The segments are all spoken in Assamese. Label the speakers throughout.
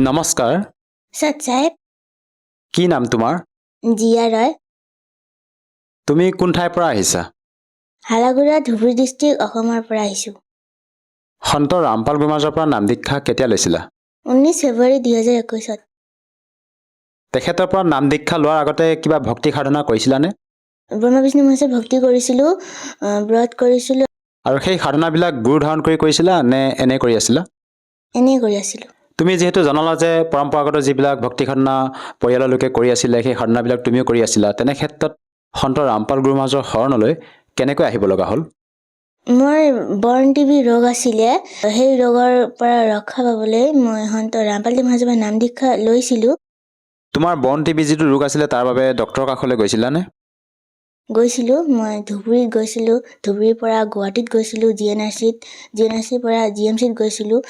Speaker 1: নমস্কাৰ
Speaker 2: সাহেব
Speaker 1: কি নাম তোমাৰ
Speaker 2: জিয়া ৰয়
Speaker 1: তুমি কোন ঠাইৰ পৰা আহিছা
Speaker 2: হালাগুৰা ধুবুৰী ডিষ্ট্ৰিক্ট অসমৰ পৰা আহিছোঁ
Speaker 1: সন্ত ৰামপাল গুমাজৰ পৰা নাম দীক্ষা কেতিয়া লৈছিলা
Speaker 2: 19 ফেব্ৰুৱাৰী 2021
Speaker 1: তেখেতৰ পৰা নাম দীক্ষা লোৱাৰ আগতে কিবা ভক্তি সাধনা কৰিছিলানে
Speaker 2: ব্ৰহ্মা বিষ্ণু মহেশ্বৰ ভক্তি কৰিছিলোঁ ব্ৰত কৰিছিলোঁ
Speaker 1: আৰু সেই সাধনাবিলাক গুৰু ধাৰণ কৰি কৰিছিলা নে এনে কৰি আছিলা
Speaker 2: এনেই কৰি আছিলোঁ
Speaker 1: তুমি যিহেতু জনালা যে পৰম্পৰাগত যিবিলাক ভক্তি সাধনা পৰিয়ালৰ লোকে কৰি আছিলে সেই সাধনাবিলাক তুমিও কৰি আছিলা তেনে ক্ষেত্ৰত সন্ত ৰামপাল গুমাজৰ শৰণলৈ কেনেকৈ আহিব লগা হ'ল
Speaker 2: মোৰ বৰ্ণ টিবি ৰোগ আছিলে সেই ৰোগৰ পৰা ৰক্ষা পাবলৈ মই সন্ত ৰামপাল মহাৰাজৰ পৰা নাম দীক্ষা লৈছিলোঁ
Speaker 1: তোমাৰ বৰ্ণ টিবি যিটো ৰোগ আছিলে তাৰ বাবে ডক্টৰৰ কাষলৈ গৈছিলানে
Speaker 2: গৈছিলোঁ মই ধুবুৰীত গৈছিলোঁ ধুবুৰীৰ পৰা গুৱাহাটীত গৈছিলোঁ জি এন আৰ চিৰ পৰা GMCত গৈছিলোঁ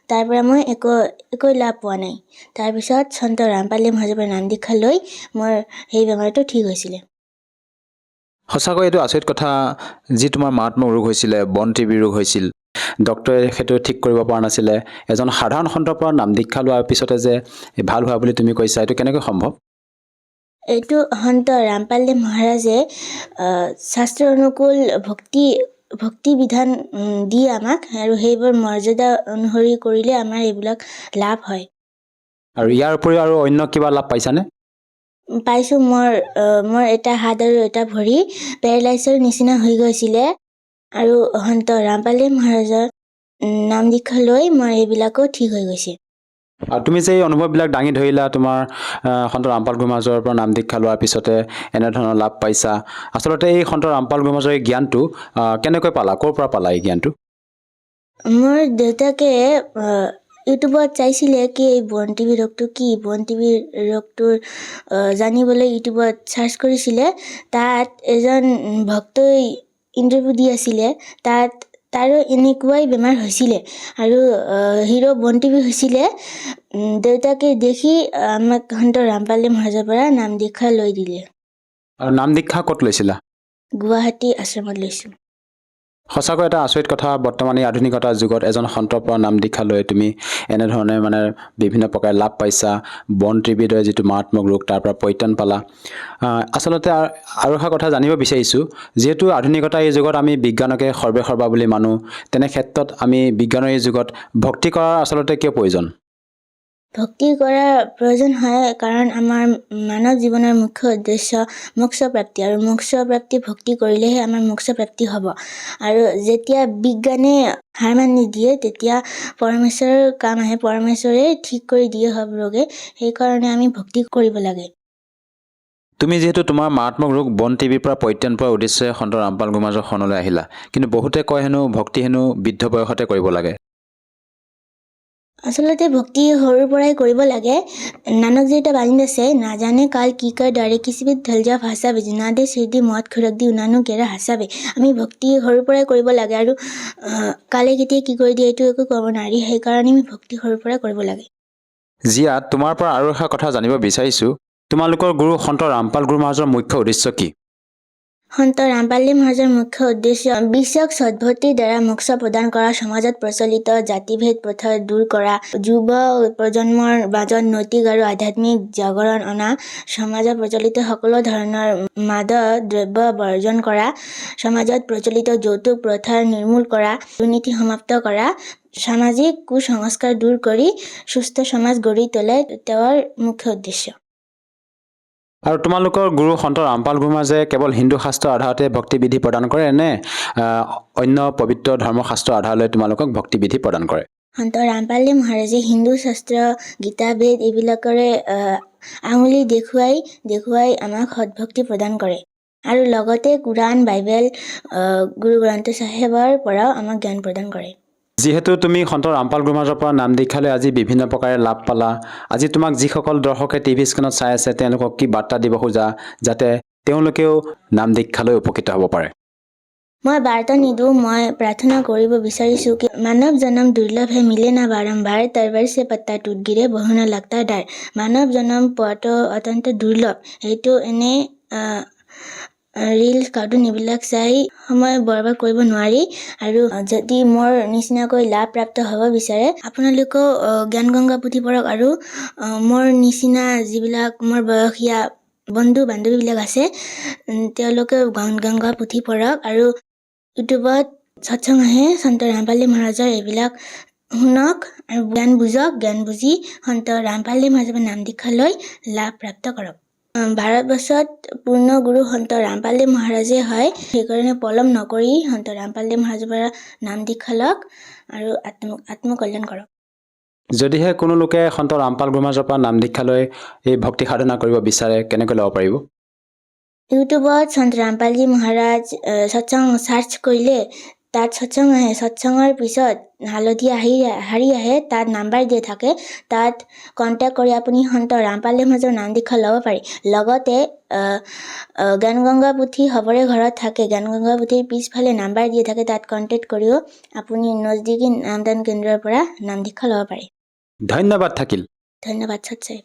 Speaker 2: তাৰ পৰা মই একো লাভ পোৱা নাই তাৰপিছত সন্ত ৰামপাল মহাৰাজৰ পৰা নাম দীক্ষা লৈ মোৰ সেই বেমাৰটো ঠিক হৈছিলে
Speaker 1: সঁচাকৈ এইটো আচৰিত কথা যি তোমাৰ মাৰাত্মক ৰোগ হৈছিলে বৰ্ণ টিবি ৰোগ হৈছিল ডক্টৰে সেইটো ঠিক কৰিব পৰা নাছিলে এজন সাধাৰণ সন্তৰ পৰা নাম দীক্ষা লোৱাৰ পিছতে যে ভাল হোৱা বুলি তুমি কৈছা এইটো কেনেকৈ সম্ভৱ
Speaker 2: এইটো সন্ত ৰামপাল মহাৰাজে শাস্ত্ৰ অনুকূল ভক্তি বিধান দি আমাক আৰু সেইবোৰ মৰ্যাদা অনুসৰি কৰিলে আমাৰ এইবিলাক লাভ হয়
Speaker 1: আৰু ইয়াৰ উপৰিও আৰু অন্য কিবা লাভ পাইছানে
Speaker 2: পাইছোঁ মোৰ এটা হাত আৰু এটা ভৰি পেৰালাইজৰ নিচিনা হৈ গৈছিলে আৰু সন্ত ৰামপাল মহাৰাজৰ নাম দীক্ষা লৈ মই এইবিলাকো ঠিক হৈ গৈছে
Speaker 1: আৰু তুমি যে এই অনুভৱবিলাক দাঙি ধৰিলা তোমাৰ সন্ত ৰামপাল গুমাজৰ পৰা নাম দীক্ষা লোৱাৰ পিছতে এনেধৰণৰ লাভ পাইছা আচলতে এই সন্ত ৰামপাল গুমাজৰ এই জ্ঞানটো কেনেকৈ পালা ক'ৰ পৰা পালা এই জ্ঞানটো
Speaker 2: মোৰ দেউতাকে ইউটিউবত চাইছিলে কি এই বৰ্ণ টিবি ৰোগটো কি বৰ্ণ টিবি ৰোগটোৰ জানিবলৈ ইউটিউবত চাৰ্চ কৰিছিলে তাত এজন ভক্তই ইণ্টাৰভিউ দি আছিলে তাৰো এনেকুৱাই বেমাৰ হৈছিলে আৰু হিৰো বৰ্ণ টিবি হৈছিলে দেউতাকে দেখি আমাক সন্ত ৰামপাল মহাৰাজৰ পৰা নাম দীক্ষা লৈ দিলে
Speaker 1: আৰু নাম দীক্ষা ক'ত লৈছিলা
Speaker 2: গুৱাহাটী আশ্ৰমত লৈছোঁ
Speaker 1: সঁচাকৈ এটা আচৰিত কথা বৰ্তমান এই আধুনিকতাৰ যুগত এজন সন্তৰ পৰা নাম দীক্ষা লৈ তুমি এনেধৰণে বিভিন্ন প্ৰকাৰে লাভ পাইছা বৰ্ণ টিবিৰ দৰে যিটো মাৰাত্মক ৰোগ তাৰ পৰা পৰিত্ৰাণ পালা আচলতে আৰু এটা কথা জানিব বিচাৰিছোঁ যিহেতু আধুনিকতাৰ এই যুগত আমি বিজ্ঞানকে সৰ্বেসৰ্বা বুলি মানো তেনে ক্ষেত্ৰত আমি বিজ্ঞানৰ এই যুগত ভক্তি কৰাৰ আচলতে কিয় প্ৰয়োজন
Speaker 2: ভক্তি কৰাৰ প্ৰয়োজন হয় কাৰণ আমাৰ মানৱ জীৱনৰ মুখ্য উদ্দেশ্য মোক্ষ প্ৰাপ্তি আৰু মোক্ষ প্ৰাপ্তি ভক্তি কৰিলেহে আমাৰ মোক্ষ প্ৰাপ্তি হ'ব আৰু যেতিয়া বিজ্ঞানে হাৰ মানি দিয়ে তেতিয়া পৰমেশ্বৰৰ কাম আহে পৰমেশ্বৰে ঠিক কৰি দিয়ে সব ৰোগে সেইকাৰণে আমি ভক্তি কৰিব লাগে
Speaker 1: তুমি যিহেতু তোমাৰ মাৰাত্মক ৰোগ বৰ্ণ টিবিৰ পৰা পৰিত্ৰাণ পোৱাৰ উদ্দেশ্যে সন্ত ৰামপাল গুমাজৰ শৰণলৈ আহিলা কিন্তু বহুতে কয় হেনো ভক্তি হেনো বৃদ্ধ বয়সতে কৰিব লাগে
Speaker 2: আচলতে ভক্তি সৰুৰ পৰাই কৰিব লাগে নানক जी এটা বাণী আছে নাজানে কাল কি কৰ ডাৰে কিছি বিধ ঢল যা ভাষাবে না দে সিদ্ধি মত খৰক দি উনানো কেৰা হাসাবে আমি ভক্তি সৰুৰ পৰাই কৰিব লাগে আৰু কালে কেতিয়া কি কৰি দিয়ে এইটো একো ক'ব নোৱাৰি সেইকাৰণে আমি ভক্তি সৰুৰ পৰাই কৰিব লাগে
Speaker 1: জিয়া তোমাৰ পৰা আৰু এটা কথা জানিব বিচাৰিছোঁ তোমালোকৰ গুৰু সন্ত ৰামপাল গুৰু মহাৰাজৰ মুখ্য উদ্দেশ্য কি
Speaker 2: সন্ত ৰামপাল মহাৰাজৰ মুখ্য উদ্দেশ্য বিশ্বক সদ্ভক্তিৰ দ্বাৰা মোক্ষ প্ৰদান কৰা সমাজত প্ৰচলিত জাতিভেদ প্ৰথা দূৰ কৰা যুৱ প্ৰজন্মৰ মাজত নৈতিক আৰু আধ্যাত্মিক জাগৰণ অনা সমাজত প্ৰচলিত সকলো ধৰণৰ মাদক দ্ৰব্য বৰ্জন কৰা সমাজত প্ৰচলিত যৌতুক প্ৰথা নিৰ্মূল কৰা দুৰ্নীতি সমাপ্ত কৰা সামাজিক কুসংস্কাৰ দূৰ কৰি সুস্থ সমাজ গঢ়ি তোলা তেওঁৰ মুখ্য উদ্দেশ্য
Speaker 1: আৰু তোমালোকৰ গুৰু সন্ত ৰামপাল গুৰু মহাৰাজে কেৱল হিন্দু শাস্ত্ৰৰ আধাৰতে ভক্তিবিধি প্ৰদান কৰে নে অন্য পবিত্ৰ ধৰ্মশাস্ত্ৰৰ আধাৰলৈ তোমালোকক ভক্তিবিধি প্ৰদান কৰে
Speaker 2: সন্ত ৰামপাল মহাৰাজে হিন্দু শাস্ত্ৰ গীতা বেদ এইবিলাকৰে আঙুলি দেখুৱাই আমাক সদ্ভক্তি প্ৰদান কৰে আৰু লগতে কুৰাণ বাইবেল গুৰু গ্ৰন্থ চাহেবৰ পৰাও আমাক জ্ঞান প্ৰদান কৰে
Speaker 1: যিহেতু তুমি সন্ত ৰামপাল গুৰু মহাৰাজৰ পৰা নাম দীক্ষা লৈ আজি বিভিন্ন প্ৰকাৰে লাভ পালা আজি তোমাক যিসকল দৰ্শকে টিভি স্ক্ৰীণত চাই আছে তেওঁলোকক কি বাৰ্তা দিব খোজা যাতে তেওঁলোকেও নাম দীক্ষা লৈ উপকৃত হ'ব পাৰে
Speaker 2: মই বাৰ্তা নিদিওঁ মই প্ৰাৰ্থনা কৰিব বিচাৰিছোঁ কি মানৱ জনম দুৰ্লভ হে মিলে না বাৰম্বাৰ तरवर से पत्ता टूट गिरे बहु न लगता डर মানৱ জনম পোৱাটো অত্যন্ত দুৰ্লভ এইটো এনে ৰিলছ কাৰ্টুন এইবিলাক চাই সময় বৰবাদ কৰিব নোৱাৰি আৰু যদি মোৰ নিচিনাকৈ লাভপ্ৰাপ্ত হ'ব বিচাৰে আপোনালোকেও জ্ঞান গংগা পুথি পঢ়ক আৰু মোৰ নিচিনা যিবিলাক মোৰ বয়সীয়া বন্ধু বান্ধৱীবিলাক আছে তেওঁলোকে জ্ঞান গংগা পুথি পঢ়ক আৰু ইউটিউবত সৎসং আহে সন্ত ৰামপাল মহাৰাজৰ এইবিলাক শুনক আৰু জ্ঞান বুজক, জ্ঞান বুজি সন্ত ৰামপাল মহাৰাজৰ নাম দীক্ষা লৈ লাভপ্ৰাপ্ত কৰক। ভাৰতবৰ্ষত পূৰ্ণ গুৰু সন্ত ৰামপাল মহাৰাজে হয়, সেইকাৰণে পলম নকৰি সন্ত ৰামপাল মহাৰাজৰ পৰা নাম দীক্ষা লওক আৰু আত্মকল্যাণ কৰক।
Speaker 1: যদিহে কোনো লোকে সন্ত ৰামপাল গুৰুমাজৰ পৰা নাম দীক্ষা লৈ এই ভক্তি সাধনা কৰিব বিচাৰে কেনেকৈ ল'ব পাৰিব?
Speaker 2: ইউটিউবত সন্ত ৰামপালজী মহাৰাজ সৎসং চাৰ্চ কৰিলে তাত সৎসং আহে, সৎসঙৰ পিছত হালধীয়া শাৰী আহে, তাত নাম্বাৰ দিয়া থাকে, তাত কণ্টেক্ট কৰি আপুনি সন্ত ৰামপাল মহাৰাজৰ নাম দীক্ষা ল'ব পাৰি। লগতে জ্ঞান গংগা পুথি সবৰে ঘৰত থাকে, জ্ঞান গংগা পুথিৰ পিছফালে নাম্বাৰ দিয়া থাকে, তাত কণ্টেক্ট কৰিও আপুনি নজদিকি নামদান কেন্দ্ৰৰ পৰা নাম দীক্ষা ল'ব পাৰে।
Speaker 1: ধন্যবাদ থাকিল।
Speaker 2: ধন্যবাদ সৎসাই।